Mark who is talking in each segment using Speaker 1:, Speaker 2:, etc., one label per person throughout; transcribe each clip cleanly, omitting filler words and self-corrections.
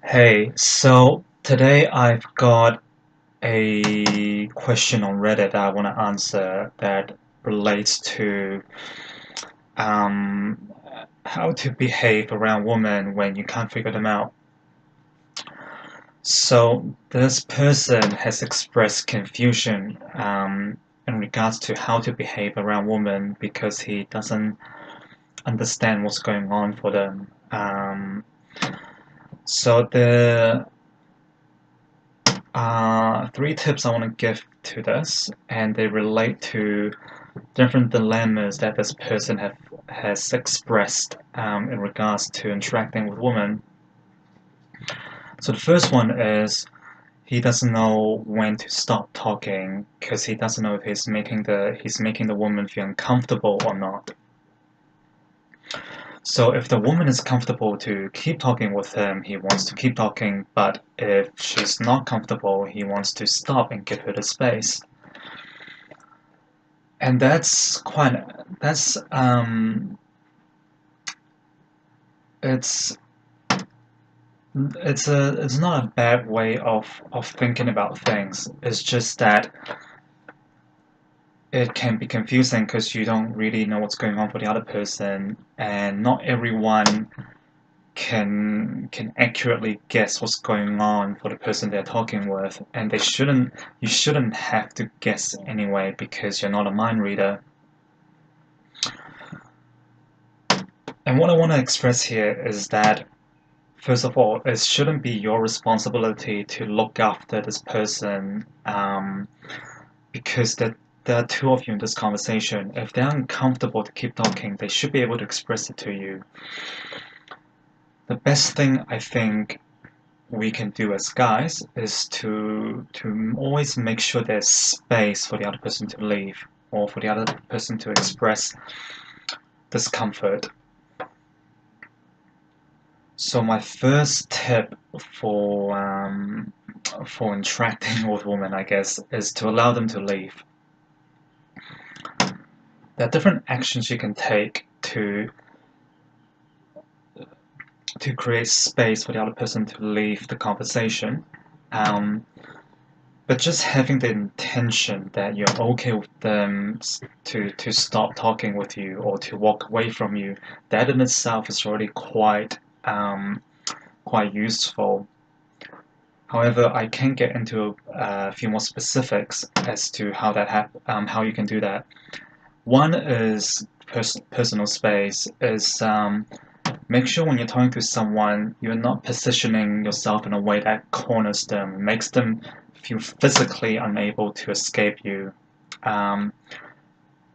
Speaker 1: Hey, so today I've got a question on Reddit that I want to answer that relates to um, how to behave around women when you can't figure them out. So this person has expressed confusion in regards to how to behave around women because he doesn't understand what's going on for them. So the three tips I want to give to this, and they relate to different dilemmas that this person has expressed in regards to interacting with women. So the first one is he doesn't know when to stop talking because he doesn't know if he's making the woman feel uncomfortable or not. So if the woman is comfortable to keep talking with him, he wants to keep talking, but if she's not comfortable, he wants to stop and give her the space. And that's it's it's not a bad way of thinking about things. It's just that it can be confusing because you don't really know what's going on for the other person, and not everyone can accurately guess what's going on for the person they're talking with, and you shouldn't have to guess anyway because you're not a mind reader. And what I want to express here is that first of all, it shouldn't be your responsibility to look after this person because there are two of you in this conversation. If they're uncomfortable to keep talking, they should be able to express it to you. The best thing I think we can do as guys is to always make sure there's space for the other person to leave or for the other person to express discomfort. So my first tip for interacting with women, I guess, is to allow them to leave. There are different actions you can take to create space for the other person to leave the conversation. Um, but just having the intention that you're okay with them to stop talking with you or to walk away from you, that in itself is already quite useful. However, I can get into a few more specifics as to how you can do that. One is personal space. Is Make sure when you're talking to someone, you're not positioning yourself in a way that corners them, makes them feel physically unable to escape you. Um,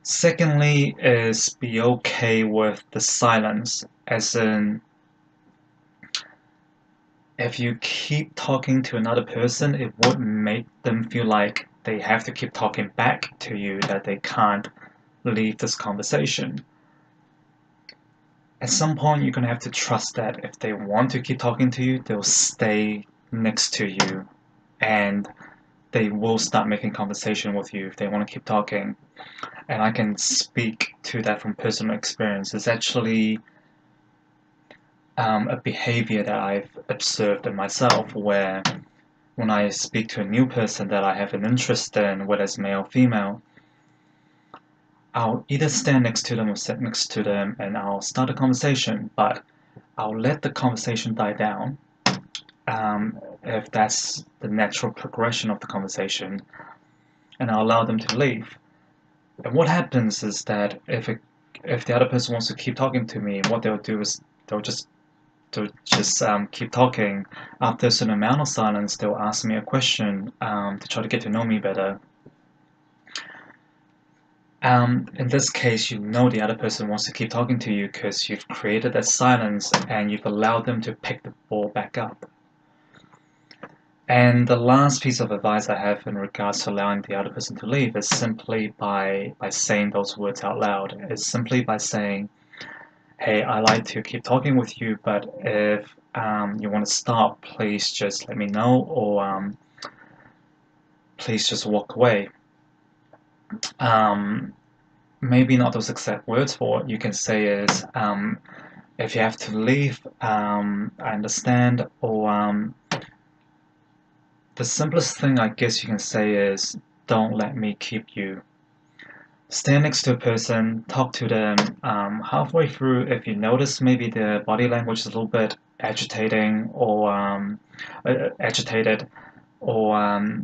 Speaker 1: Secondly, is be okay with the silence, as in if you keep talking to another person, it would make them feel like they have to keep talking back to you, that they can't leave this conversation. At some point, you're going to have to trust that if they want to keep talking to you, they'll stay next to you and they will start making conversation with you if they want to keep talking. And I can speak to that from personal experience. It's actually a behavior that I've observed in myself where when I speak to a new person that I have an interest in, whether it's male or female, I'll either stand next to them or sit next to them and I'll start a conversation, but I'll let the conversation die down if that's the natural progression of the conversation, and I'll allow them to leave. And what happens is that if the other person wants to keep talking to me, what they'll do is they'll just keep talking. After a certain amount of silence, they'll ask me a question to try to get to know me better. In this case, you know the other person wants to keep talking to you because you've created that silence and you've allowed them to pick the ball back up. And the last piece of advice I have in regards to allowing the other person to leave is simply by saying those words out loud. It's simply by saying, hey, I like to keep talking with you, but if you want to stop, please just let me know, or please just walk away. Um, Maybe not those exact words, but what you can say is, if you have to leave, I understand. Or the simplest thing I guess you can say is, don't let me keep you. Stand next to a person, talk to them. Halfway through, if you notice maybe their body language is a little bit agitated, or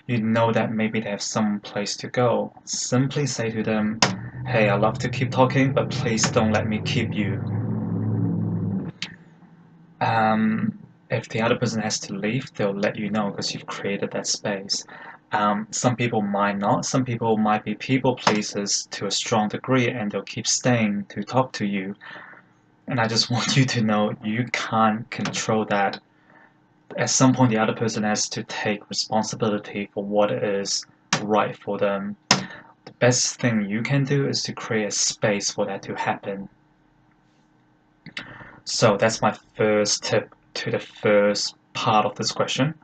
Speaker 1: you know that maybe they have some place to go, simply say to them, hey, I'd love to keep talking, but please don't let me keep you. If the other person has to leave, they'll let you know because you've created that space. Some people might not. Some people might be people pleasers to a strong degree and they'll keep staying to talk to you. And I just want you to know you can't control that. At some point, the other person has to take responsibility for what is right for them. The best thing you can do is to create a space for that to happen. So that's my first tip to the first part of this question.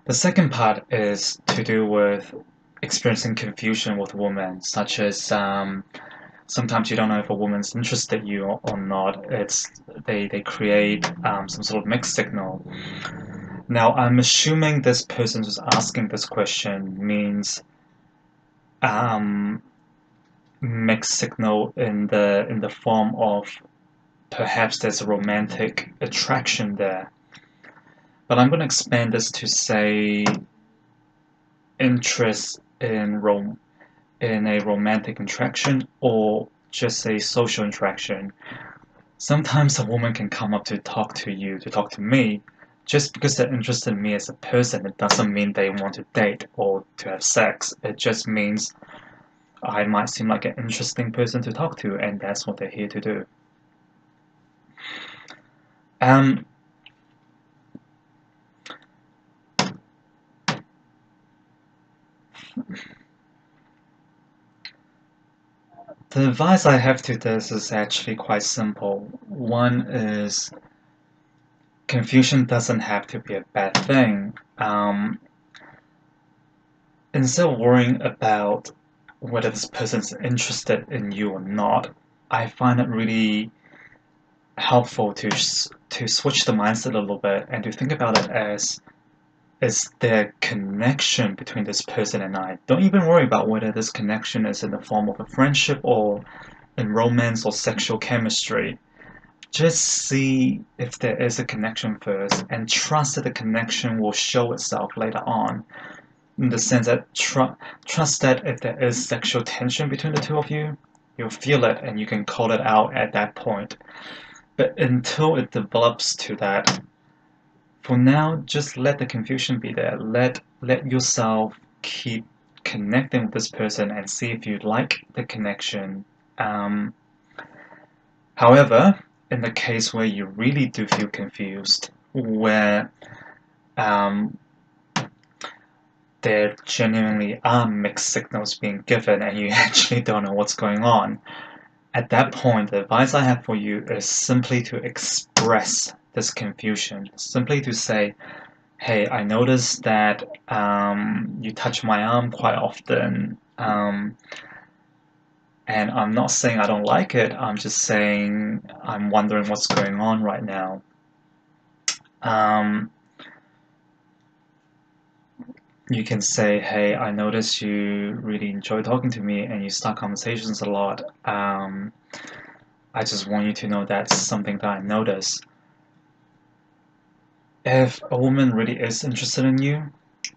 Speaker 1: The second part is to do with experiencing confusion with women, such as sometimes you don't know if a woman's interested in you or not. They create some sort of mixed signal. Now, I'm assuming this person who's asking this question means mixed signal in the form of perhaps there's a romantic attraction there. But I'm going to expand this to say interest in a romantic interaction or just a social interaction. Sometimes a woman can come up to talk to you, to talk to me, just because they're interested in me as a person. It doesn't mean they want to date or to have sex. It just means I might seem like an interesting person to talk to, and that's what they're here to do. The advice I have to this is actually quite simple. One is confusion doesn't have to be a bad thing. Instead of worrying about whether this person's interested in you or not, I find it really helpful to switch the mindset a little bit and to think about it as is there a connection between this person and I. Don't even worry about whether this connection is in the form of a friendship or in romance or sexual chemistry. Just see if there is a connection first and trust that the connection will show itself later on. In the sense that trust that if there is sexual tension between the two of you, you'll feel it and you can call it out at that point. But until it develops to that, for now, just let the confusion be there. Let yourself keep connecting with this person and see if you like the connection. However, in the case where you really do feel confused, where there genuinely are mixed signals being given and you actually don't know what's going on, at that point, the advice I have for you is simply to express this confusion. Simply to say, hey, I noticed that you touch my arm quite often, and I'm not saying I don't like it, I'm just saying I'm wondering what's going on right now. You can say, hey, I notice you really enjoy talking to me and you start conversations a lot. I just want you to know that's something that I notice. If a woman really is interested in you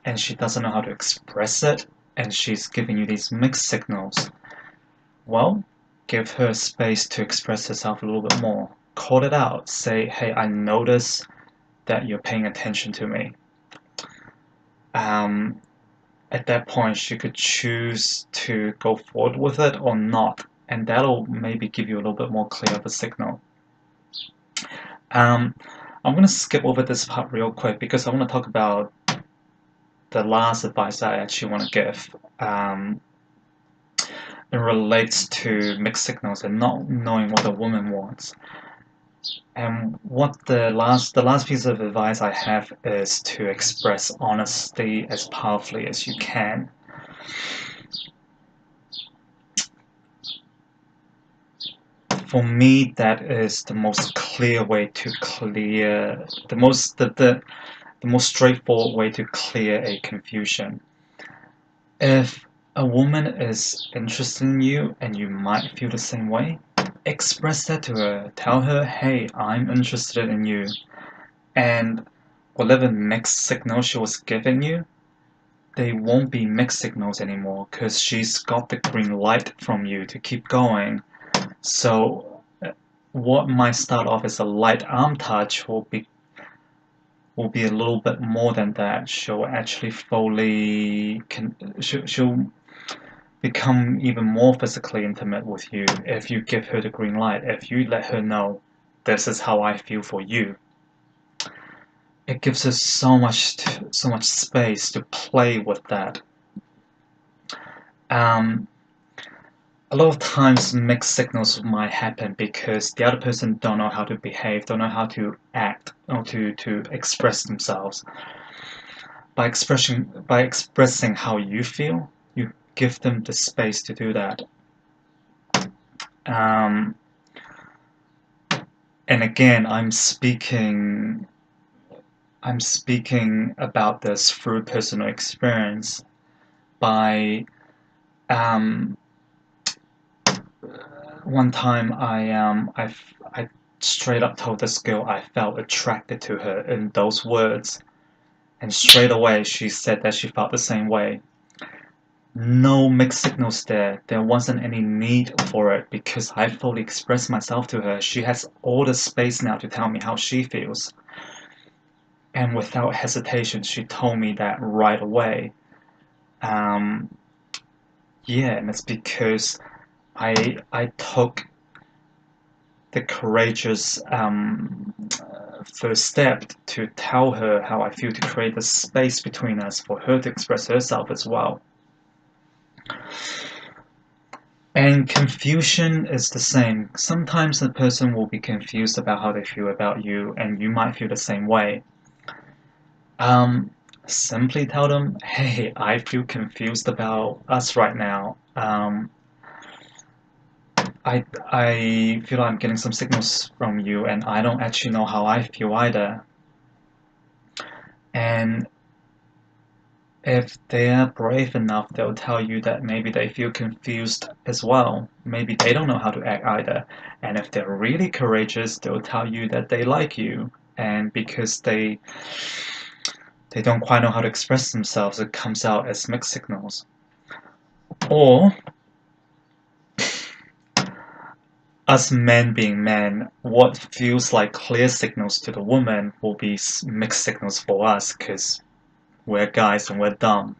Speaker 1: and she doesn't know how to express it and she's giving you these mixed signals, well, give her space to express herself a little bit more. Call it out. Say, hey, I notice that you're paying attention to me. At that point, she could choose to go forward with it or not, and that'll maybe give you a little bit more clear of a signal. I'm going to skip over this part real quick because I want to talk about the last advice I actually want to give. It relates to mixed signals and not knowing what a woman wants. And what the last piece of advice I have is to express honesty as powerfully as you can. For me, that is the most clear way to clear the most straightforward way to clear a confusion. If a woman is interested in you and you might feel the same way, express that to her. Tell her, hey, I'm interested in you. And whatever mixed signals she was giving you, they won't be mixed signals anymore because she's got the green light from you to keep going. So what might start off as a light arm touch will be a little bit more than that. She'll actually she'll become even more physically intimate with you if you give her the green light, if you let her know this is how I feel for you. It gives us so much space to play with that. A lot of times mixed signals might happen because the other person don't know how to behave, don't know how to act or to express themselves. By expressing how you feel, you give them the space to do that. And again, I'm speaking about this through personal experience. By one time I straight up told this girl I felt attracted to her in those words, and straight away she said that she felt the same way. No mixed signals there. There wasn't any need for it because I fully expressed myself to her. She has all the space now to tell me how she feels. And without hesitation, she told me that right away. Yeah, and it's because I took the courageous first step to tell her how I feel, to create a space between us for her to express herself as well. And confusion is the same. Sometimes the person will be confused about how they feel about you, and you might feel the same way. Simply tell them, hey, I feel confused about us right now. I feel I'm getting some signals from you, and I don't actually know how I feel either. And if they're brave enough, they'll tell you that maybe they feel confused as well. Maybe they don't know how to act either. And if they're really courageous, they'll tell you that they like you, and because they don't quite know how to express themselves, it comes out as mixed signals. Or us men being men, what feels like clear signals to the woman will be mixed signals for us because we're guys and we're dumb.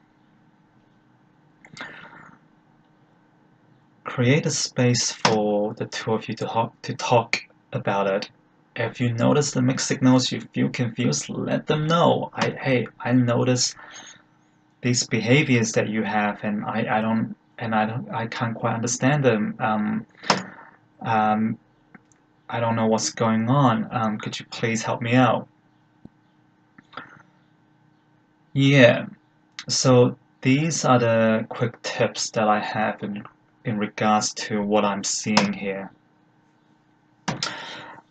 Speaker 1: Create a space for the two of you to talk about it. If you notice the mixed signals, you feel confused, let them know. Hey, I notice these behaviors that you have, and I can't quite understand them. I don't know what's going on. Could you please help me out? Yeah. So these are the quick tips that I have in regards to what I'm seeing here.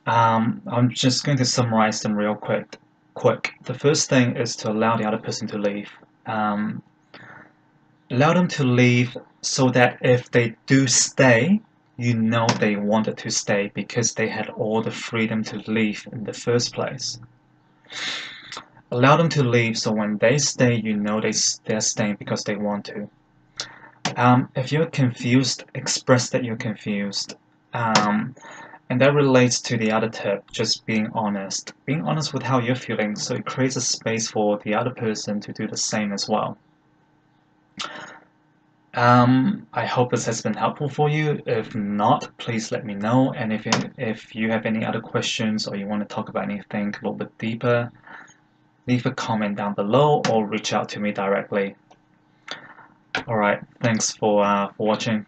Speaker 1: I'm just going to summarize them real quick. The first thing is to allow the other person to leave. Allow them to leave so that if they do stay, you know they wanted to stay because they had all the freedom to leave in the first place. Allow them to leave so when they stay, you know they're staying because they want to. If you're confused, express that you're confused. And that relates to the other tip, just being honest. Being honest with how you're feeling, so it creates a space for the other person to do the same as well. I hope this has been helpful for you. If not, please let me know. And if you have any other questions or you want to talk about anything a little bit deeper, leave a comment down below or reach out to me directly. Alright, thanks for watching.